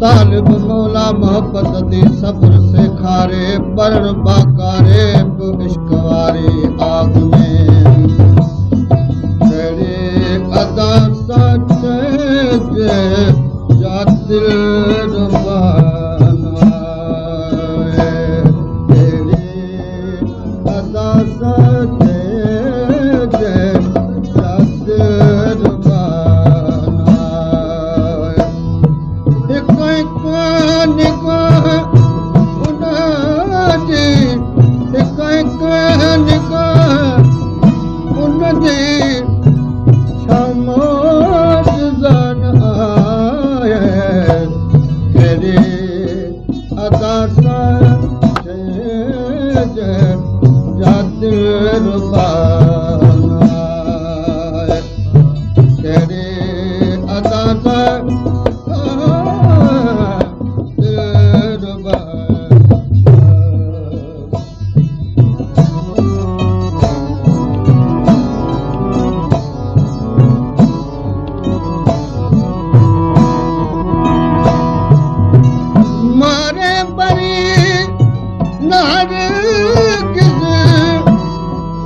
तालिब मौला मोहब्बत दी सब्र से खारे पर बाकारे इश्क वारी आग में तेरे अदा सच जे जा दिल रुबाना है तेरे अदा सच जे जा दिल रुबाना है एक निगाह उनजी एक निगाह उनजी शामोश ज़न आए तेरे अदा सच जे जा दिल रुबाना है तेरे अदा सच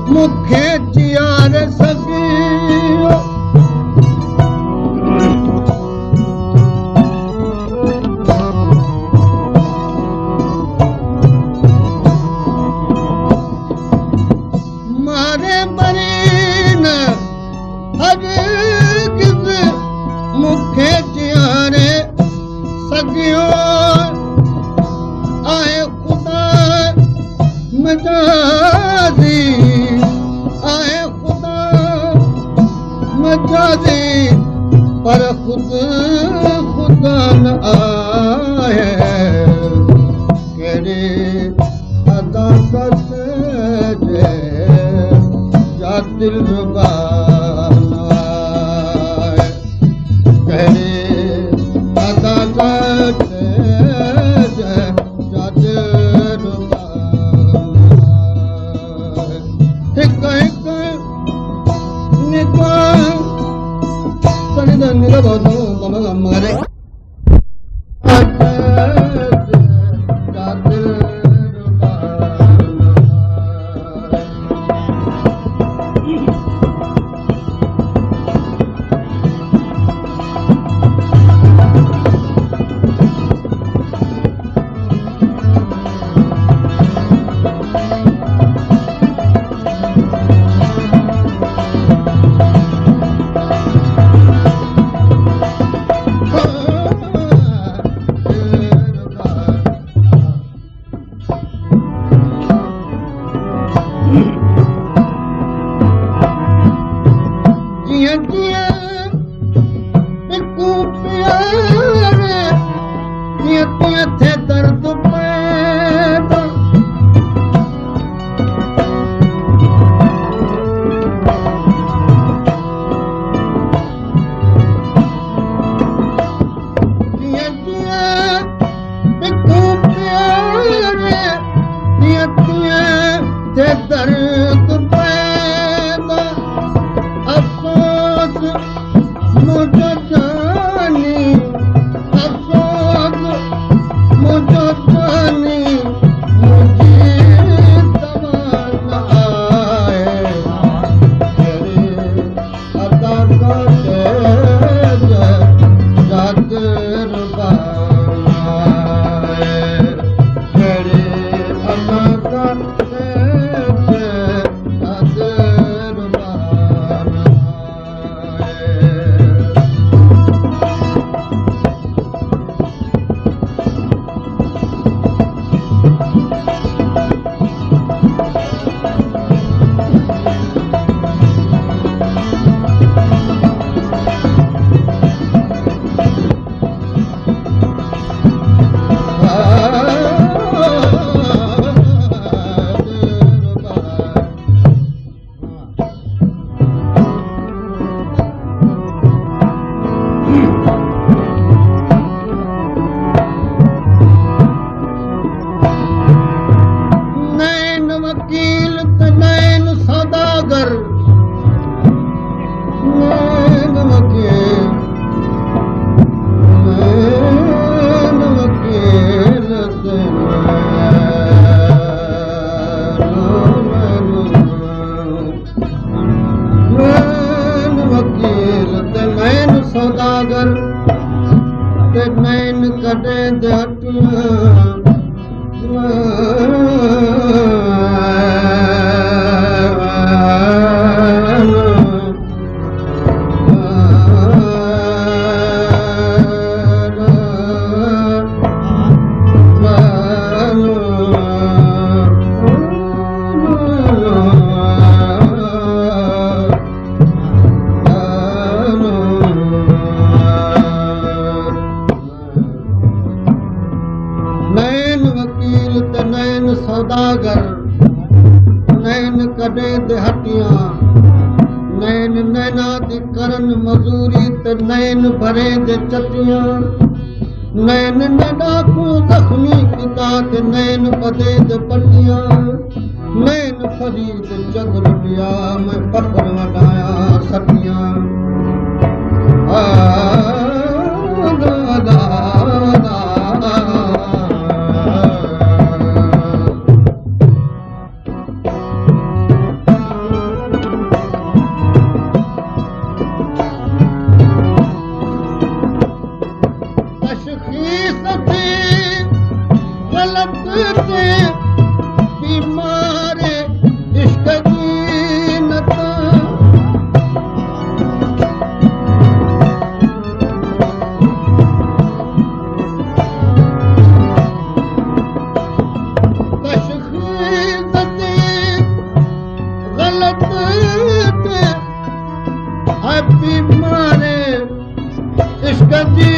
मुखे जियार सगियो मारे बरीन हर किस मुखे जियारे सगियो आए खुदा मजादी आए खुदा मजादी पर खुद खुदा न आए केरे अदा सच जे जा दिल रुबाना है केरे अदा सच जे जा दिल रुबाना एक निगाह तनिद निगबदो नैन कॾहिं दे हटियां नैन वकील ते नैन सौदागर नैन कॾहिं दे हटियां नैन नैना दी करन मजूरी ते नैन भरे दे चटियां नैन नैना को जख्मी पिता ते नैन बदे दे पटियां नैन फरीद चंद्र पिया मैं फखर वडाया सटियां तशखीस थी गलत ते बीमार इश्क जी नता तशखीस थी गलत ते बीमार इश्क जी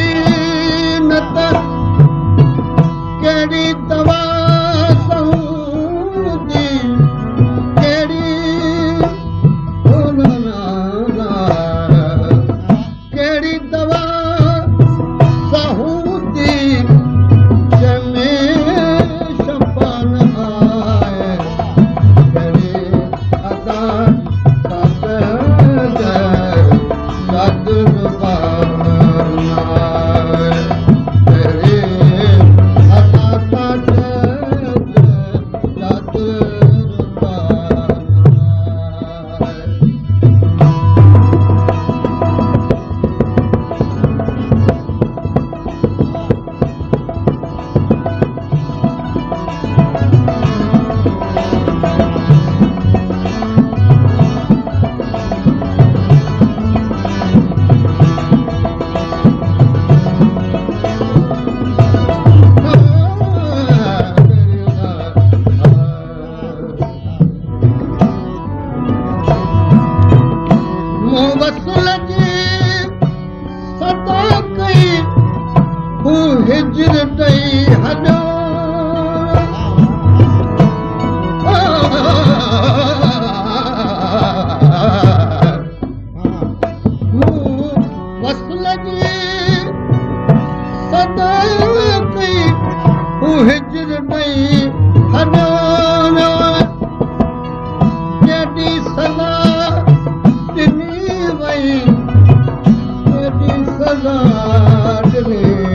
केड़ी दवा सहूदी केड़ी केड़ी दवा सहूदी जंहिंमें शफ़ा न आए केड़ी अदा हिजर ॾेई हॾो वसल जी सदा कई हू हिजर ॾेई हॾो केॾी सदा ॾिनी वई केॾी सदा ॾिनी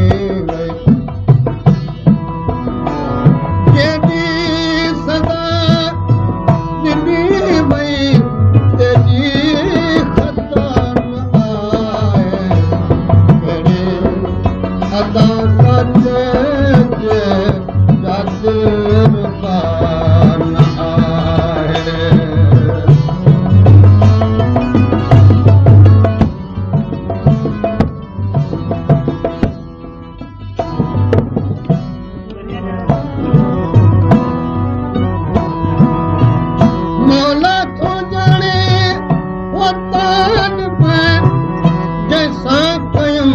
जैसा कयूं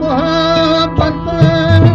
मोहब्बत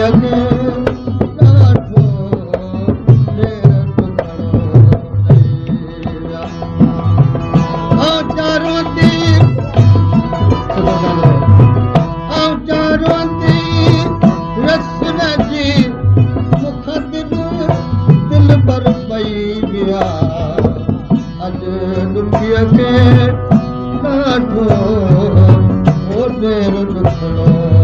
खे ॾाढो देर ॾुखड़ो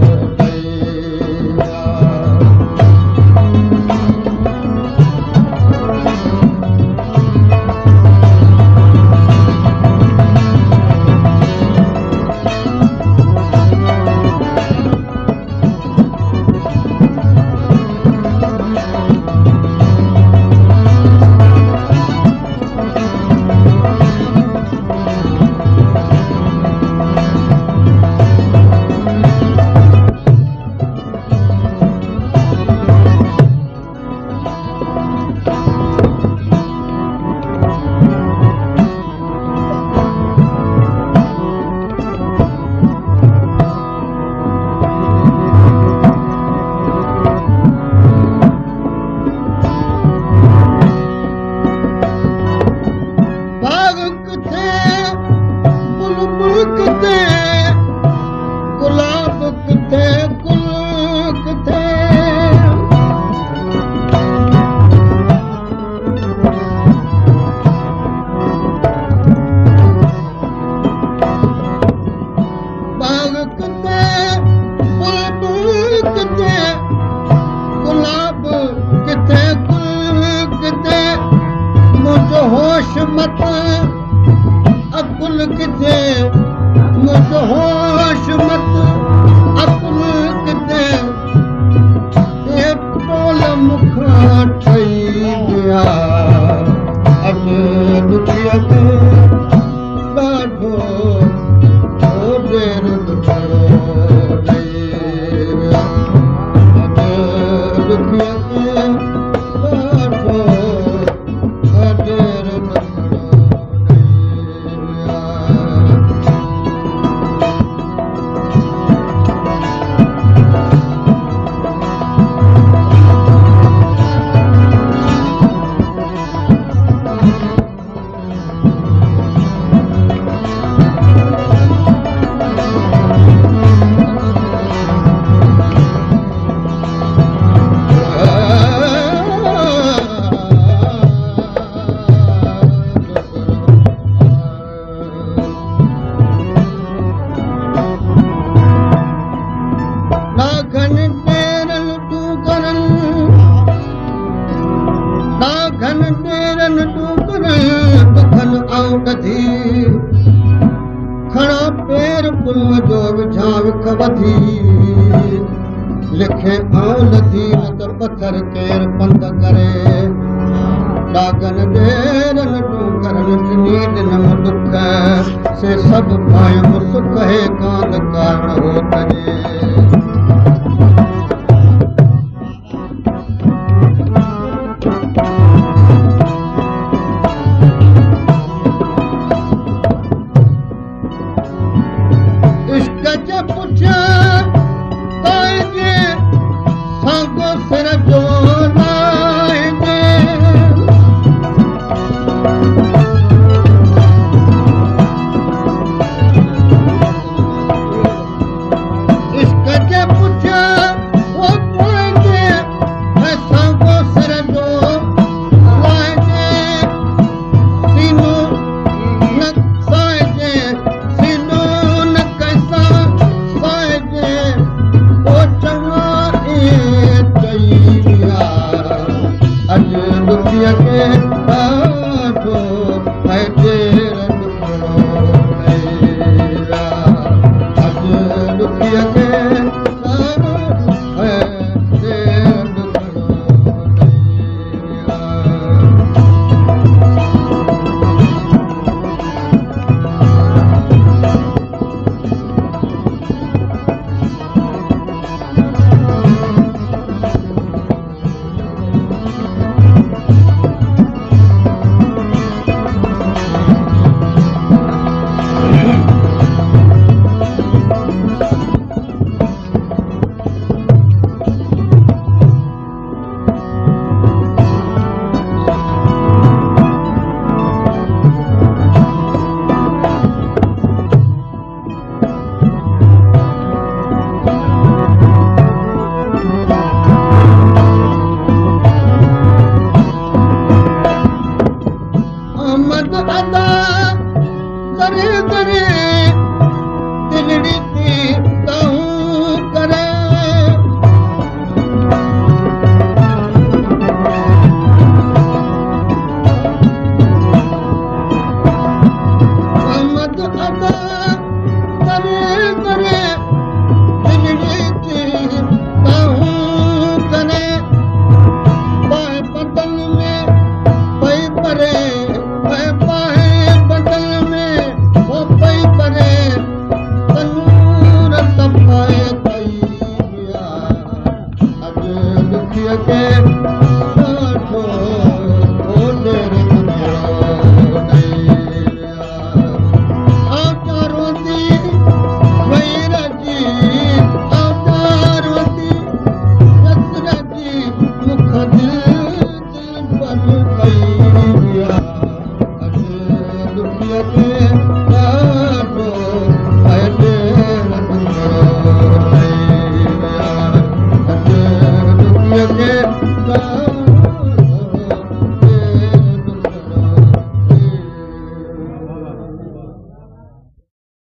होश मत अकुल किथे मुझ होश मत अकुल किथे ये टोल मुखा ठही विया अॼु दुखीअ खे ॾाढो देर ॾुखड़ो ॾेई विया अॼु दुखीअ खे ॾाढो देर ॾुखड़ो ॾेई विया खड़ा पेर पुल जो विझां विख वधी लिखे आऊं लधी न त पथर केर पंध करे डागन ॾेरन टूकरन टिनी ॾिनम दुख से सभु पायम सुख हे कांद कारण हो तजे